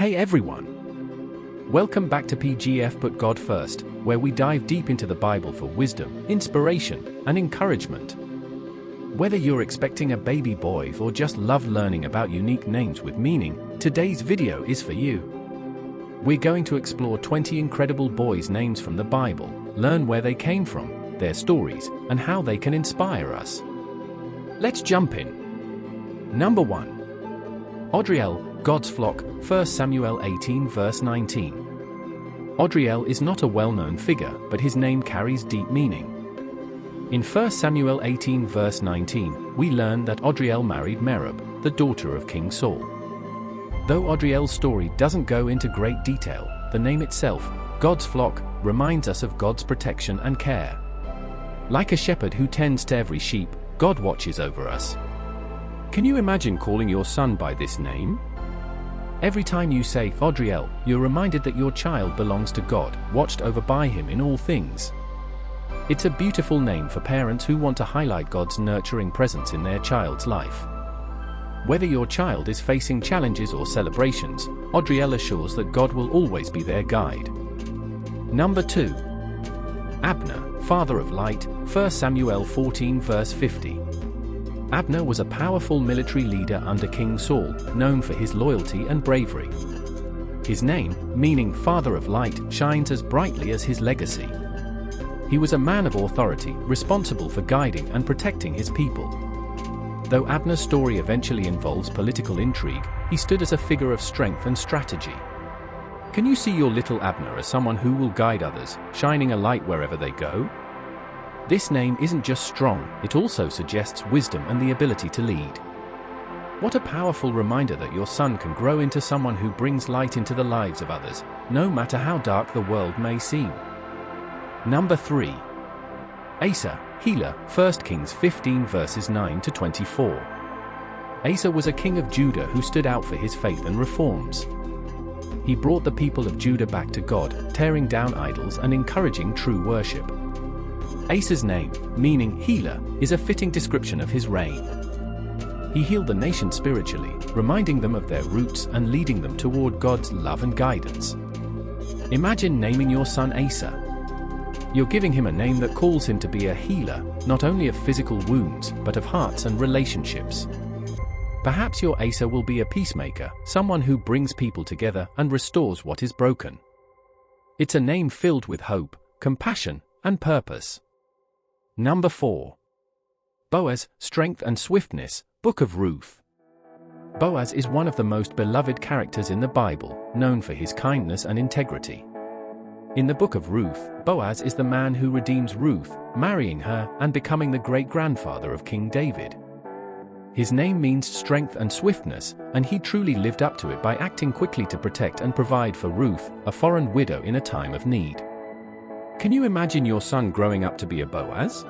Hey everyone! Welcome back to PGF Put God First, where we dive deep into the Bible for wisdom, inspiration, and encouragement. Whether you're expecting a baby boy or just love learning about unique names with meaning, today's video is for you. We're going to explore 20 incredible boys' names from the Bible, learn where they came from, their stories, and how they can inspire us. Let's jump in. Number 1. Adriel, God's flock, 1 Samuel 18 verse 19. Adriel is not a well-known figure, but his name carries deep meaning. In 1 Samuel 18 verse 19, we learn that Adriel married Merab, the daughter of King Saul. Though Adriel's story doesn't go into great detail, the name itself, God's flock, reminds us of God's protection and care. Like a shepherd who tends to every sheep, God watches over us. Can you imagine calling your son by this name? Every time you say Adriel, you're reminded that your child belongs to God, watched over by Him in all things. It's a beautiful name for parents who want to highlight God's nurturing presence in their child's life. Whether your child is facing challenges or celebrations, Adriel assures that God will always be their guide. Number 2. Abner, father of light, 1 Samuel 14 verse 50. Abner was a powerful military leader under King Saul, known for his loyalty and bravery. His name, meaning father of light, shines as brightly as his legacy. He was a man of authority, responsible for guiding and protecting his people. Though Abner's story eventually involves political intrigue, he stood as a figure of strength and strategy. Can you see your little Abner as someone who will guide others, shining a light wherever they go? This name isn't just strong, it also suggests wisdom and the ability to lead. What a powerful reminder that your son can grow into someone who brings light into the lives of others, no matter how dark the world may seem. Number 3. Asa, healer, 1 Kings 15 verses 9 to 24. Asa was a king of Judah who stood out for his faith and reforms. He brought the people of Judah back to God, tearing down idols and encouraging true worship. Asa's name, meaning healer, is a fitting description of his reign. He healed the nation spiritually, reminding them of their roots and leading them toward God's love and guidance. Imagine naming your son Asa. You're giving him a name that calls him to be a healer, not only of physical wounds, but of hearts and relationships. Perhaps your Asa will be a peacemaker, someone who brings people together and restores what is broken. It's a name filled with hope, compassion, and purpose. Number 4. Boaz, strength and swiftness, Book of Ruth. Boaz is one of the most beloved characters in the Bible, known for his kindness and integrity. In the Book of Ruth, Boaz is the man who redeems Ruth, marrying her and becoming the great-grandfather of King David. His name means strength and swiftness, and he truly lived up to it by acting quickly to protect and provide for Ruth, a foreign widow in a time of need. Can you imagine your son growing up to be a Boaz?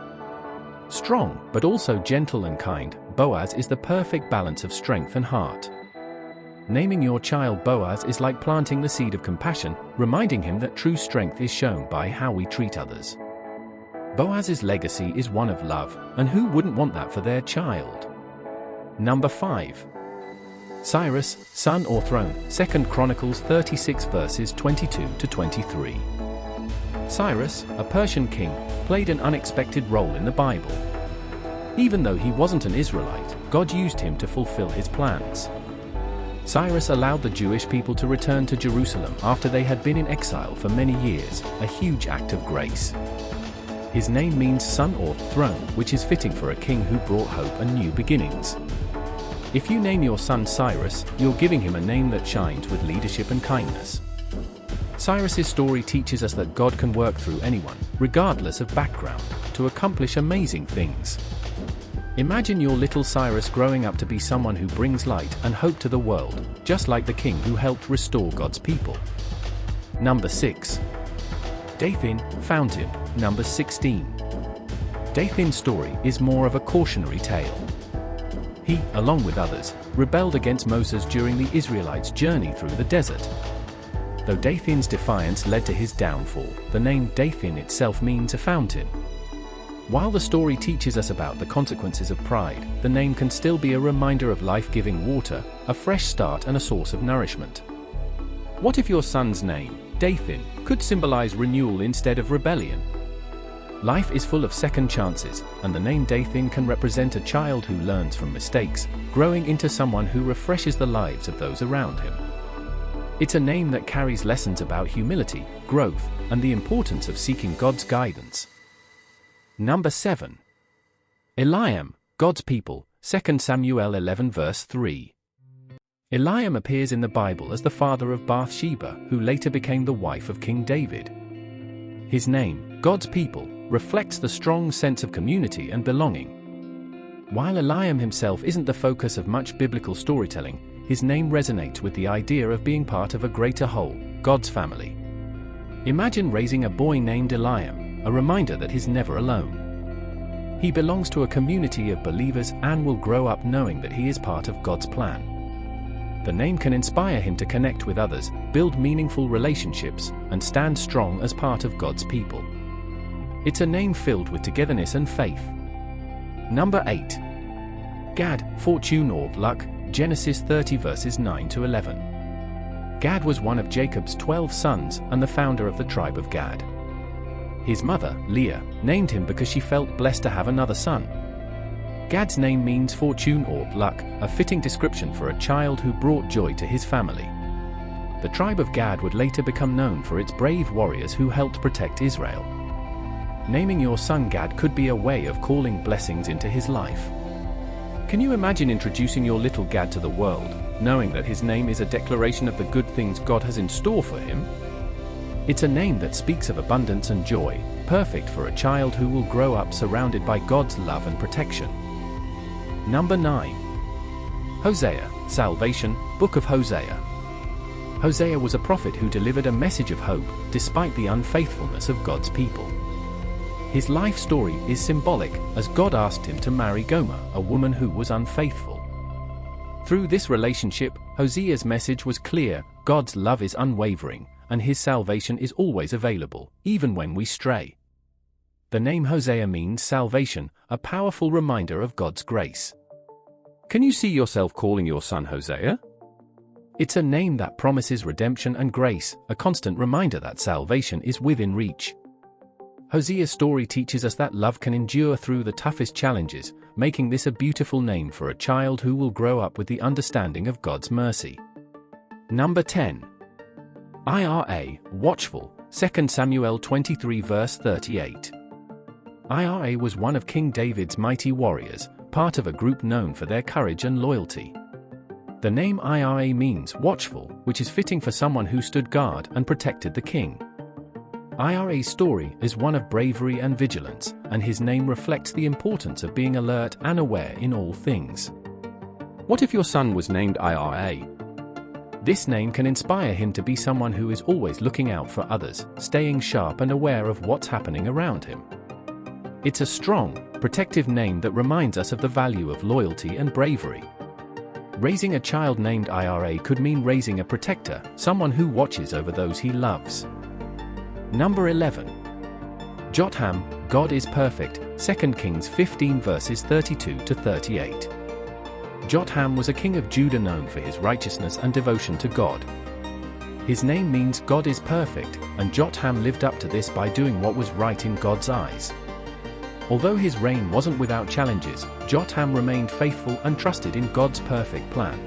Strong, but also gentle and kind, Boaz is the perfect balance of strength and heart. Naming your child Boaz is like planting the seed of compassion, reminding him that true strength is shown by how we treat others. Boaz's legacy is one of love, and who wouldn't want that for their child? Number 5. Cyrus, son or throne, 2 Chronicles 36 verses 22 to 23. Cyrus, a Persian king, played an unexpected role in the Bible. Even though he wasn't an Israelite, God used him to fulfill his plans. Cyrus allowed the Jewish people to return to Jerusalem after they had been in exile for many years, a huge act of grace. His name means son or throne, which is fitting for a king who brought hope and new beginnings. If you name your son Cyrus, you're giving him a name that shines with leadership and kindness. Cyrus's story teaches us that God can work through anyone, regardless of background, to accomplish amazing things. Imagine your little Cyrus growing up to be someone who brings light and hope to the world, just like the king who helped restore God's people. Number 6. Dathan, fountain, number 16. Dathan's story is more of a cautionary tale. He, along with others, rebelled against Moses during the Israelites' journey through the desert. Though Dathan's defiance led to his downfall, the name Dathan itself means a fountain. While the story teaches us about the consequences of pride, the name can still be a reminder of life-giving water, a fresh start and a source of nourishment. What if your son's name, Dathan, could symbolize renewal instead of rebellion? Life is full of second chances, and the name Dathan can represent a child who learns from mistakes, growing into someone who refreshes the lives of those around him. It's a name that carries lessons about humility, growth, and the importance of seeking God's guidance. Number 7. Eliam, God's people, 2 Samuel 11 verse 3. Eliam appears in the Bible as the father of Bathsheba, who later became the wife of King David. His name, God's people, reflects the strong sense of community and belonging. While Eliam himself isn't the focus of much biblical storytelling, his name resonates with the idea of being part of a greater whole, God's family. Imagine raising a boy named Eliam, a reminder that he's never alone. He belongs to a community of believers and will grow up knowing that he is part of God's plan. The name can inspire him to connect with others, build meaningful relationships, and stand strong as part of God's people. It's a name filled with togetherness and faith. Number 8. Gad, fortune or luck, Genesis 30 verses 9 to 11. Gad was one of Jacob's 12 sons and the founder of the tribe of Gad. His mother, Leah, named him because she felt blessed to have another son. Gad's name means fortune or luck, a fitting description for a child who brought joy to his family. The tribe of Gad would later become known for its brave warriors who helped protect Israel. Naming your son Gad could be a way of calling blessings into his life. Can you imagine introducing your little Gad to the world, knowing that his name is a declaration of the good things God has in store for him? It's a name that speaks of abundance and joy, perfect for a child who will grow up surrounded by God's love and protection. Number 9. Hosea, Salvation, Book of Hosea. Hosea was a prophet who delivered a message of hope, despite the unfaithfulness of God's people. His life story is symbolic, as God asked him to marry Gomer, a woman who was unfaithful. Through this relationship, Hosea's message was clear: God's love is unwavering, and his salvation is always available, even when we stray. The name Hosea means salvation, a powerful reminder of God's grace. Can you see yourself calling your son Hosea? It's a name that promises redemption and grace, a constant reminder that salvation is within reach. Hosea's story teaches us that love can endure through the toughest challenges, making this a beautiful name for a child who will grow up with the understanding of God's mercy. Number 10. Ira, watchful, 2 Samuel 23 verse 38. Ira was one of King David's mighty warriors, part of a group known for their courage and loyalty. The name Ira means watchful, which is fitting for someone who stood guard and protected the king. Ira's story is one of bravery and vigilance, and his name reflects the importance of being alert and aware in all things. What if your son was named Ira? This name can inspire him to be someone who is always looking out for others, staying sharp and aware of what's happening around him. It's a strong, protective name that reminds us of the value of loyalty and bravery. Raising a child named Ira could mean raising a protector, someone who watches over those he loves. Number 11. Jotham, God is perfect, 2 Kings 15 verses 32 to 38. Jotham was a king of Judah known for his righteousness and devotion to God. His name means God is perfect, and Jotham lived up to this by doing what was right in God's eyes. Although his reign wasn't without challenges, Jotham remained faithful and trusted in God's perfect plan.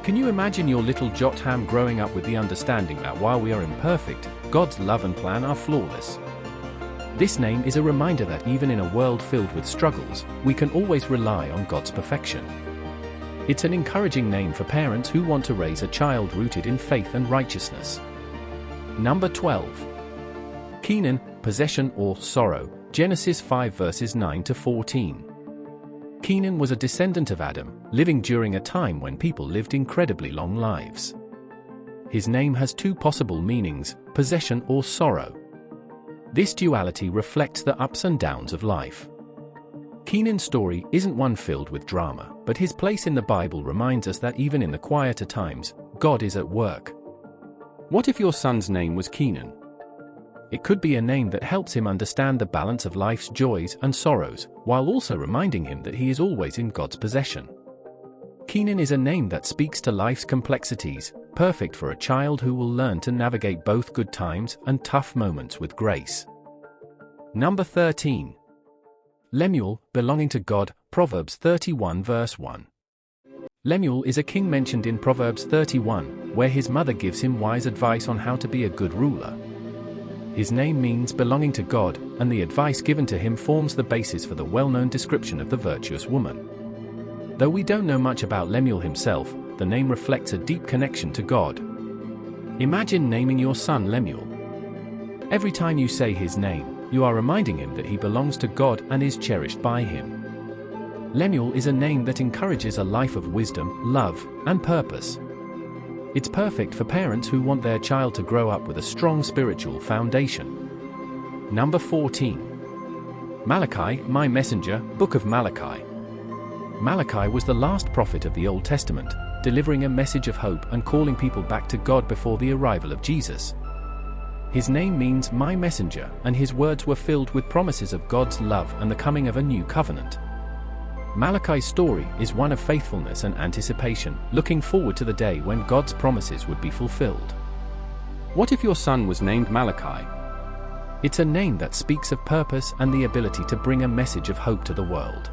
Can you imagine your little Jotham growing up with the understanding that while we are imperfect, God's love and plan are flawless? This name is a reminder that even in a world filled with struggles, we can always rely on God's perfection. It's an encouraging name for parents who want to raise a child rooted in faith and righteousness. Number 12. Kenan, possession or sorrow, Genesis 5 verses 9 to 14. Kenan was a descendant of Adam, living during a time when people lived incredibly long lives. His name has two possible meanings: possession or sorrow. This duality reflects the ups and downs of life. Kenan's story isn't one filled with drama, but his place in the Bible reminds us that even in the quieter times, God is at work. What if your son's name was Kenan? It could be a name that helps him understand the balance of life's joys and sorrows, while also reminding him that he is always in God's possession. Kenan is a name that speaks to life's complexities, perfect for a child who will learn to navigate both good times and tough moments with grace. Number 13. Lemuel, belonging to God, Proverbs 31 verse 1. Lemuel is a king mentioned in Proverbs 31, where his mother gives him wise advice on how to be a good ruler. His name means belonging to God, and the advice given to him forms the basis for the well-known description of the virtuous woman. Though we don't know much about Lemuel himself, the name reflects a deep connection to God. Imagine naming your son Lemuel. Every time you say his name, you are reminding him that he belongs to God and is cherished by him. Lemuel is a name that encourages a life of wisdom, love, and purpose. It's perfect for parents who want their child to grow up with a strong spiritual foundation. Number 14. Malachi, my messenger, Book of Malachi. Malachi was the last prophet of the Old Testament, delivering a message of hope and calling people back to God before the arrival of Jesus. His name means my messenger, and his words were filled with promises of God's love and the coming of a new covenant. Malachi's story is one of faithfulness and anticipation, looking forward to the day when God's promises would be fulfilled. What if your son was named Malachi? It's a name that speaks of purpose and the ability to bring a message of hope to the world.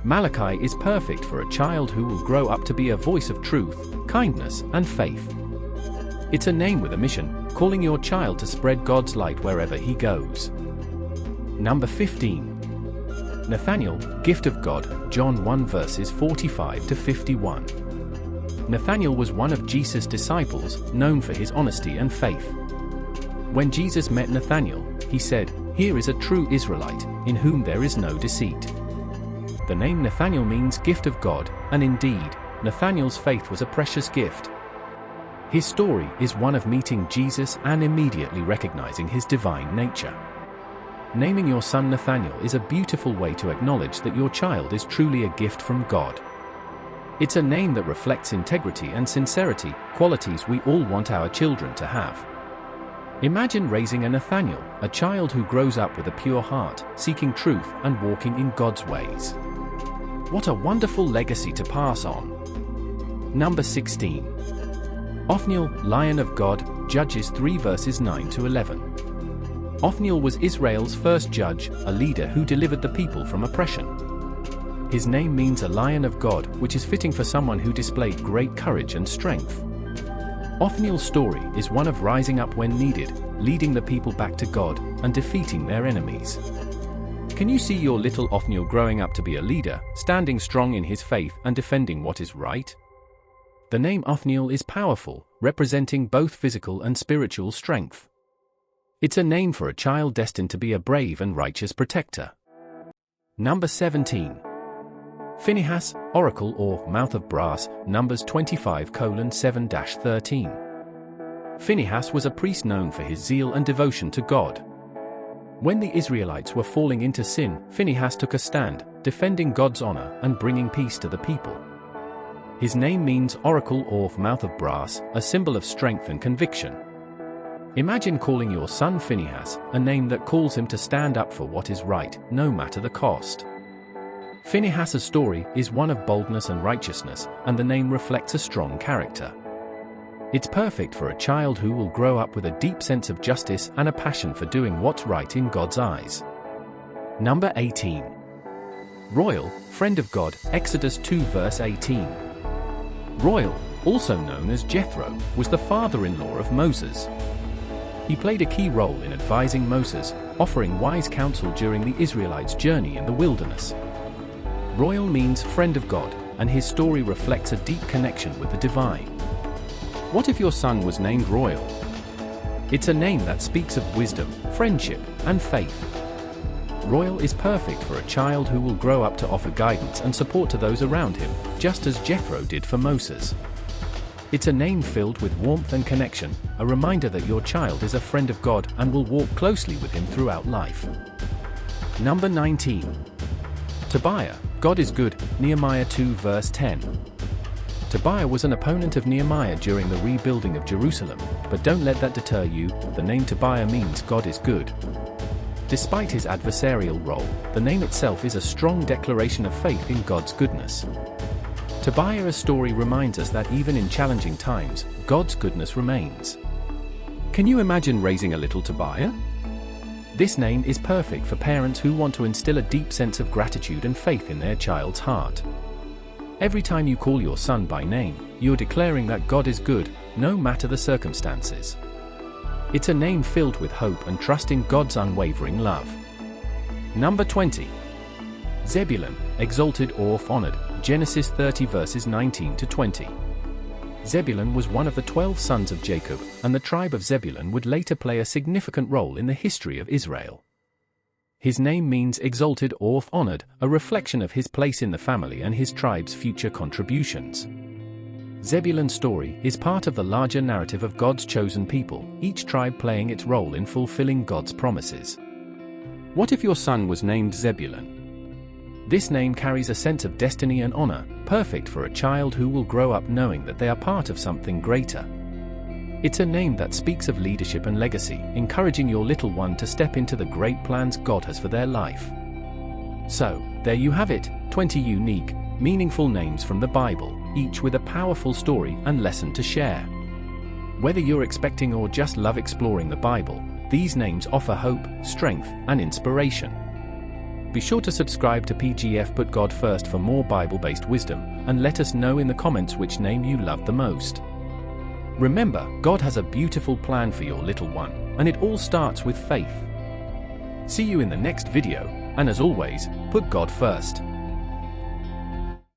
Malachi is perfect for a child who will grow up to be a voice of truth, kindness, and faith. It's a name with a mission, calling your child to spread God's light wherever he goes. Number 15. Nathaniel, gift of God, John 1 verses 45 to 51. Nathaniel was one of Jesus' disciples, known for his honesty and faith. When Jesus met Nathaniel, he said, "Here is a true Israelite, in whom there is no deceit." The name Nathaniel means gift of God, and indeed, Nathaniel's faith was a precious gift. His story is one of meeting Jesus and immediately recognizing his divine nature. Naming your son Nathaniel is a beautiful way to acknowledge that your child is truly a gift from God. It's a name that reflects integrity and sincerity, qualities we all want our children to have. Imagine raising a Nathaniel, a child who grows up with a pure heart, seeking truth and walking in God's ways. What a wonderful legacy to pass on. Number 16. Othniel, Lion of God, Judges 3 verses 9 to 11. Othniel was Israel's first judge, a leader who delivered the people from oppression. His name means a lion of God, which is fitting for someone who displayed great courage and strength. Othniel's story is one of rising up when needed, leading the people back to God, and defeating their enemies. Can you see your little Othniel growing up to be a leader, standing strong in his faith and defending what is right? The name Othniel is powerful, representing both physical and spiritual strength. It's a name for a child destined to be a brave and righteous protector. Number 17. Phinehas, Oracle or Mouth of Brass, Numbers 25:7-13. Phinehas was a priest known for his zeal and devotion to God. When the Israelites were falling into sin, Phinehas took a stand, defending God's honor and bringing peace to the people. His name means Oracle or Mouth of Brass, a symbol of strength and conviction. Imagine calling your son Phinehas, a name that calls him to stand up for what is right, no matter the cost. Phinehas's story is one of boldness and righteousness, and the name reflects a strong character. It's perfect for a child who will grow up with a deep sense of justice and a passion for doing what's right in God's eyes. Number 18. Royal, Friend of God, Exodus 2 verse 18. Royal, also known as Jethro, was the father-in-law of Moses. He played a key role in advising Moses, offering wise counsel during the Israelites' journey in the wilderness. Royal means friend of God, and his story reflects a deep connection with the divine. What if your son was named Royal? It's a name that speaks of wisdom, friendship, and faith. Royal is perfect for a child who will grow up to offer guidance and support to those around him, just as Jethro did for Moses. It's a name filled with warmth and connection, a reminder that your child is a friend of God and will walk closely with him throughout life. Number 19. Tobiah, God is good, Nehemiah 2 verse 10. Tobiah was an opponent of Nehemiah during the rebuilding of Jerusalem, but don't let that deter you. The name Tobiah means God is good. Despite his adversarial role, the name itself is a strong declaration of faith in God's goodness. Tobiah's story reminds us that even in challenging times, God's goodness remains. Can you imagine raising a little Tobiah? This name is perfect for parents who want to instill a deep sense of gratitude and faith in their child's heart. Every time you call your son by name, you're declaring that God is good, no matter the circumstances. It's a name filled with hope and trust in God's unwavering love. Number 20. Zebulun, exalted or honored, Genesis 30 verses 19 to 20. Zebulun was one of the 12 sons of Jacob, and the tribe of Zebulun would later play a significant role in the history of Israel. His name means exalted or honored, a reflection of his place in the family and his tribe's future contributions. Zebulun's story is part of the larger narrative of God's chosen people, each tribe playing its role in fulfilling God's promises. What if your son was named Zebulun? This name carries a sense of destiny and honor, perfect for a child who will grow up knowing that they are part of something greater. It's a name that speaks of leadership and legacy, encouraging your little one to step into the great plans God has for their life. So, there you have it, 20 unique, meaningful names from the Bible, each with a powerful story and lesson to share. Whether you're expecting or just love exploring the Bible, these names offer hope, strength, and inspiration. Be sure to subscribe to PGF Put God First for more Bible-based wisdom, and let us know in the comments which name you love the most. Remember, God has a beautiful plan for your little one, and it all starts with faith. See you in the next video, and as always, put God first.